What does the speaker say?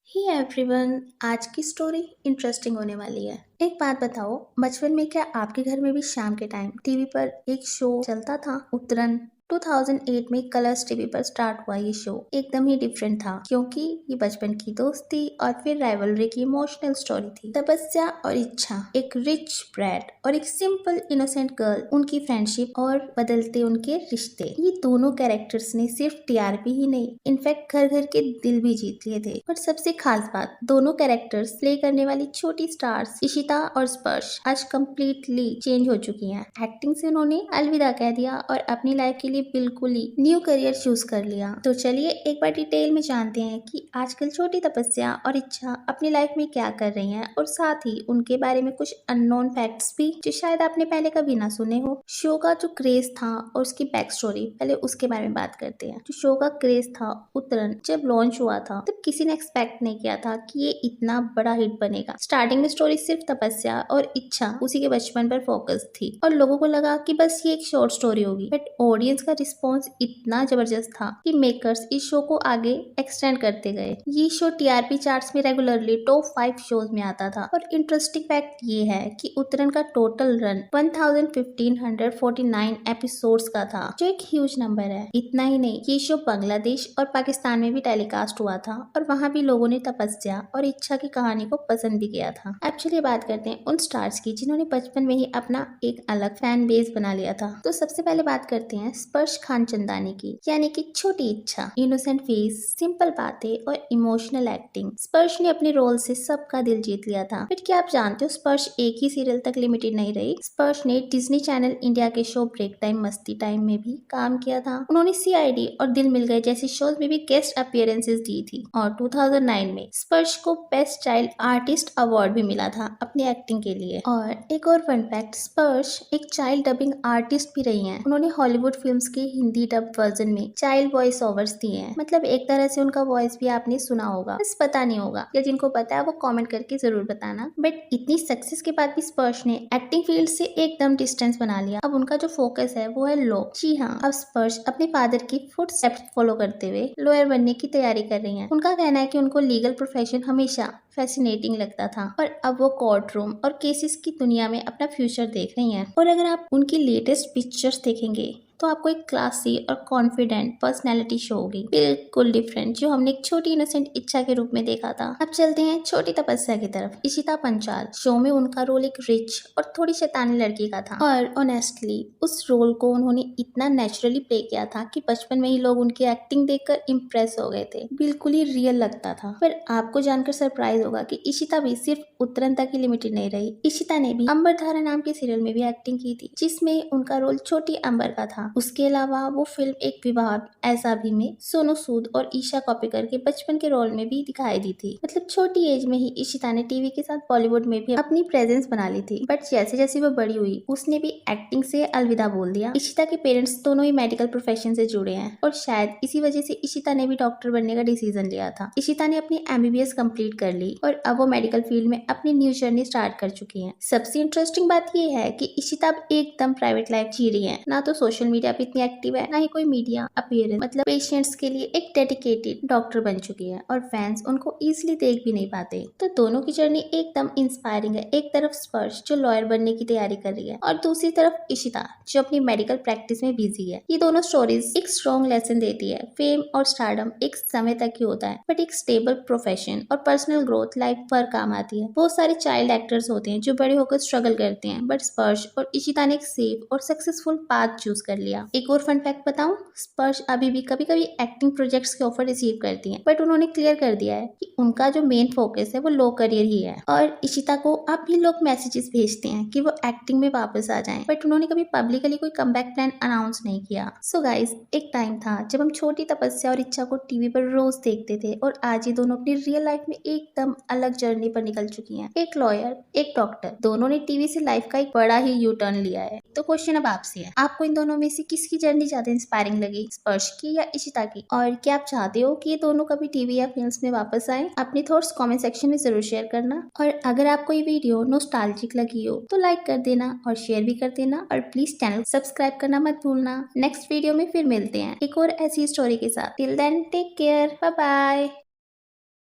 ही everyone, आज की story interesting होने वाली है। एक बात बताओ, बचपन में क्या आपके घर में भी शाम के टाइम टीवी पर एक शो चलता था? उत्तरन 2008 में कलर्स टीवी पर स्टार्ट हुआ ये शो एकदम ही डिफरेंट था, क्योंकि ये बचपन की दोस्ती और फिर राइवलरी की इमोशनल स्टोरी थी। तपस्या और इच्छा, एक रिच ब्रैड और एक सिंपल इनोसेंट गर्ल, उनकी फ्रेंडशिप और बदलते उनके रिश्ते। ये दोनों कैरेक्टर्स ने सिर्फ टीआरपी ही नहीं, इनफैक्ट घर घर के दिल भी जीत लिए थे। और सबसे खास बात, दोनों कैरेक्टर्स प्ले करने वाली छोटी स्टार्स इशिता और स्पर्श आज कम्प्लीटली चेंज हो चुकी हैं। एक्टिंग से उन्होंने अलविदा कह दिया और अपनी लाइफ के लिए बिल्कुल ही न्यू करियर चूज कर लिया। तो चलिए एक बार डिटेल में जानते हैं कि आजकल छोटी तपस्या और इच्छा अपनी लाइफ में क्या कर रही हैं, और साथ ही उनके बारे में कुछ अननोन फैक्ट्स भी जो शायद आपने पहले कभी ना सुने हो। शो का जो क्रेज था और उसकी बैक स्टोरी, पहले उसके बारे में बात करते हैं। जो शो का क्रेज था, उत्तरन जब लॉन्च हुआ था तब किसी ने एक्सपेक्ट नहीं किया था कि ये इतना बड़ा हिट बनेगा। स्टार्टिंग में स्टोरी सिर्फ तपस्या और इच्छा उसी के बचपन पर फोकस थी और लोगों को लगा कि बस ये एक शॉर्ट स्टोरी होगी, बट ऑडियंस का रिस्पॉन्स इतना जबरदस्त था कि मेकर्स इस शो को आगे एक्सटेंड करते गए। ये शो टीआरपी चार्ट्स में रेगुलरली टॉप 5 शोज में आता था। और इंटरेस्टिंग फैक्ट ये है कि उत्तरन का टोटल रन 1549 एपिसोड्स का था, जो एक ह्यूज नंबर है। इतना ही नहीं, ये शो बांग्लादेश और पाकिस्तान में भी टेलीकास्ट हुआ था और वहाँ भी लोगों ने तपस्या और इच्छा की कहानी को पसंद भी किया था। अब चलिए बात करते हैं उन स्टार्स की जिन्होंने बचपन में ही अपना एक अलग फैन बेस बना लिया था। तो सबसे पहले बात करते हैं स्पर्श खानचंदानी की, यानी कि छोटी इच्छा। इनोसेंट फेस, सिंपल बातें और इमोशनल एक्टिंग। स्पर्श ने अपने रोल से सबका दिल जीत लिया था। फिर क्या आप जानते हो, स्पर्श एक ही सीरियल तक लिमिटेड नहीं रही। स्पर्श ने डिज्नी चैनल इंडिया के शो ब्रेक टाइम मस्ती टाइम में भी काम किया था। उन्होंने सीआईडी और दिल मिल गए जैसे शोज में भी गेस्ट अपीयरेंसेस दी थी। और 2009 में स्पर्श को बेस्ट चाइल्ड आर्टिस्ट अवार्ड भी मिला था अपनी एक्टिंग के लिए। और एक और फन फैक्ट, स्पर्श एक चाइल्ड डबिंग आर्टिस्ट भी रही हैं। उन्होंने हॉलीवुड फिल्म्स के हिंदी डब वर्जन में चाइल्ड वॉइस ओवर्स दिए हैं। मतलब एक तरह से उनका वॉइस भी आपने सुना होगा, बस पता नहीं होगा, या जिनको पता है वो कमेंट करके जरूर बताना। बट इतनी सक्सेस के बाद भी स्पर्श ने एक्टिंग फील्ड से एकदम डिस्टेंस बना लिया। अब उनका जो फोकस है वो है लॉ। जी हाँ, अब स्पर्श अपने फादर की फुट स्टेप्स फॉलो करते हुए लॉयर बनने की तैयारी कर रही हैं। उनका कहना है कि उनको लीगल प्रोफेशन हमेशा फैसिनेटिंग लगता था और अब वो कोर्ट रूम और केसेस की दुनिया में अपना फ्यूचर देख रही हैं। और अगर आप उनकी लेटेस्ट पिक्चर्स देखेंगे तो आपको एक क्लासी और कॉन्फिडेंट पर्सनैलिटी शो होगी, बिल्कुल डिफरेंट, जो हमने एक छोटी इनोसेंट इच्छा के रूप में देखा था। अब चलते हैं छोटी तपस्या की तरफ। इशिता पंचाल, शो में उनका रोल एक रिच और थोड़ी शैतानी लड़की का था, और ऑनेस्टली उस रोल को उन्होंने इतना नेचुरली प्ले किया था कि बचपन में ही लोग उनकी एक्टिंग देखकर इम्प्रेस हो गए थे। बिल्कुल ही रियल लगता था। पर आपको जानकर सरप्राइज होगा कि इशिता भी सिर्फ उत्तरन तक ही लिमिटेड नहीं रही। इशिता ने भी अंबरधारा नाम के सीरियल में भी एक्टिंग की थी, जिसमें उनका रोल छोटी अंबर का था। उसके अलावा वो फिल्म एक विवाह ऐसा भी में सोनू सूद और ईशा कॉपिकर के बचपन के रोल में भी दिखाई दी थी। मतलब छोटी एज में ही इशिता ने टीवी के साथ बॉलीवुड में भी अपनी प्रेजेंस बना ली थी। बट जैसे जैसे वो बड़ी हुई, उसने भी एक्टिंग से अलविदा बोल दिया। इशिता के पेरेंट्स दोनों ही मेडिकल प्रोफेशन से जुड़े हैं और शायद इसी वजह से इशिता ने भी डॉक्टर बनने का डिसीजन लिया था। इशिता ने अपनी एमबीबीएस कंप्लीट कर ली और अब वो मेडिकल फील्ड में अपनी न्यू जर्नी स्टार्ट कर चुकी हैं। सबसे इंटरेस्टिंग बात ये है कि इशिता अब एकदम प्राइवेट लाइफ जी रही है। ना तो सोशल मीडिया पे इतनी एक्टिव है, ना ही कोई मीडिया अपीयरेंस। मतलब पेशेंट्स के लिए एक डेडिकेटेड डॉक्टर बन चुकी है और फैंस उनको इजीली देख भी नहीं पाते। तो दोनों की जर्नी एकदम इंस्पायरिंग है। एक तरफ स्पर्श जो लॉयर बनने की तैयारी कर रही है और दूसरी तरफ इशिता जो अपनी मेडिकल प्रैक्टिस में बिजी है। ये दोनों स्टोरीज एक स्ट्रॉन्ग लेसन देती है। फेम और स्टारडम एक समय तक ही होता है, बट एक स्टेबल प्रोफेशन और पर्सनल ग्रोथ लाइफ पर काम आती है। बहुत सारे चाइल्ड एक्टर्स होते हैं जो बड़े होकर स्ट्रगल करते हैं, बट स्पर्श और इशिता ने एक सेफ और सक्सेसफुल पाथ चूज कर लिया। एक और फन फैक्ट बताऊं, स्पर्श अभी भी कभी कभी एक्टिंग प्रोजेक्ट्स के ऑफर रिसीव करती हैं, बट उन्होंने क्लियर कर दिया है कि उनका जो मेन फोकस है वो लो करियर ही है। और इशिता को अब भी लोग मैसेजेस भेजते हैं कि वो एक्टिंग में वापस आ जाएं, बट उन्होंने कभी पब्लिकली कोई कमबैक प्लान अनाउंस नहीं किया। सो गाइस, एक टाइम था जब हम छोटी तपस्या और इच्छा को टीवी पर रोज देखते थे, और आज ये दोनों अपनी रियल लाइफ में एकदम अलग जर्नी पर निकल चुकी हैं। एक लॉयर, एक डॉक्टर, दोनों ने टीवी से लाइफ का एक बड़ा ही यू टर्न लिया है। तो क्वेश्चन अब आपसे है, आपको इन दोनों में से किसकी जर्नी ज्यादा इंस्पायरिंग लगी, स्पर्श की या इशिता की? और क्या आप चाहते हो कि ये दोनों कभी टीवी या फिल्म्स में वापस आए? अपने थॉट्स कमेंट सेक्शन में जरूर शेयर करना। और अगर आपको ये वीडियो नॉस्टैल्जिक लगी हो तो लाइक कर देना और शेयर भी कर देना, और प्लीज चैनल सब्सक्राइब करना मत भूलना। नेक्स्ट वीडियो में फिर मिलते हैं एक और ऐसी स्टोरी के साथ। Till then take care, bye bye.